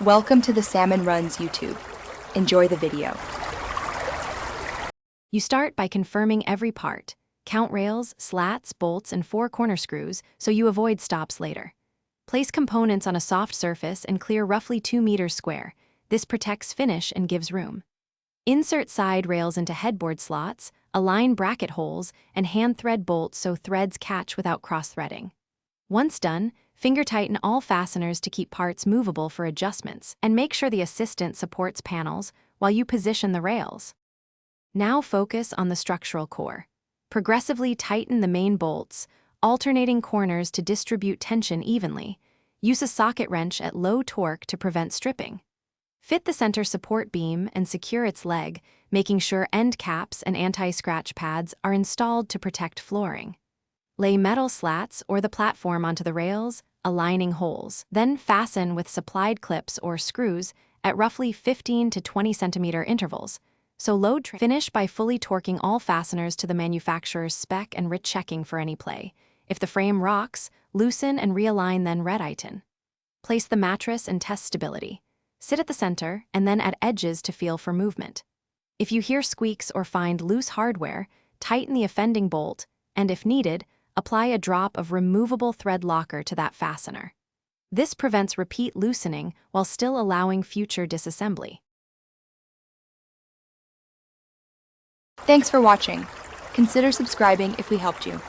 Welcome to the Salmon Runs YouTube. Enjoy the video. You start by confirming every part. Count rails, slats, bolts, and 4 corner screws so you avoid stops later. Place components on a soft surface and clear roughly 2 meters square. This protects finish and gives room. Insert side rails into headboard slots, align bracket holes, and hand thread bolts so threads catch without cross-threading. Once done, finger tighten all fasteners to keep parts movable for adjustments, and make sure the assistant supports panels while you position the rails. Now focus on the structural core. Progressively tighten the main bolts, alternating corners to distribute tension evenly. Use a socket wrench at low torque to prevent stripping. Fit the center support beam and secure its leg, making sure end caps and anti-scratch pads are installed to protect flooring. Lay metal slats or the platform onto the rails, aligning holes. Then fasten with supplied clips or screws at roughly 15 to 20 centimeter intervals. So finish by fully torquing all fasteners to the manufacturer's spec and checking for any play. If the frame rocks, loosen and realign, then tighten. Place the mattress and test stability. Sit at the center and then at edges to feel for movement. If you hear squeaks or find loose hardware, tighten the offending bolt, and if needed, apply a drop of removable thread locker to that fastener. This prevents repeat loosening while still allowing future disassembly. Thanks for watching. Consider subscribing if we helped you.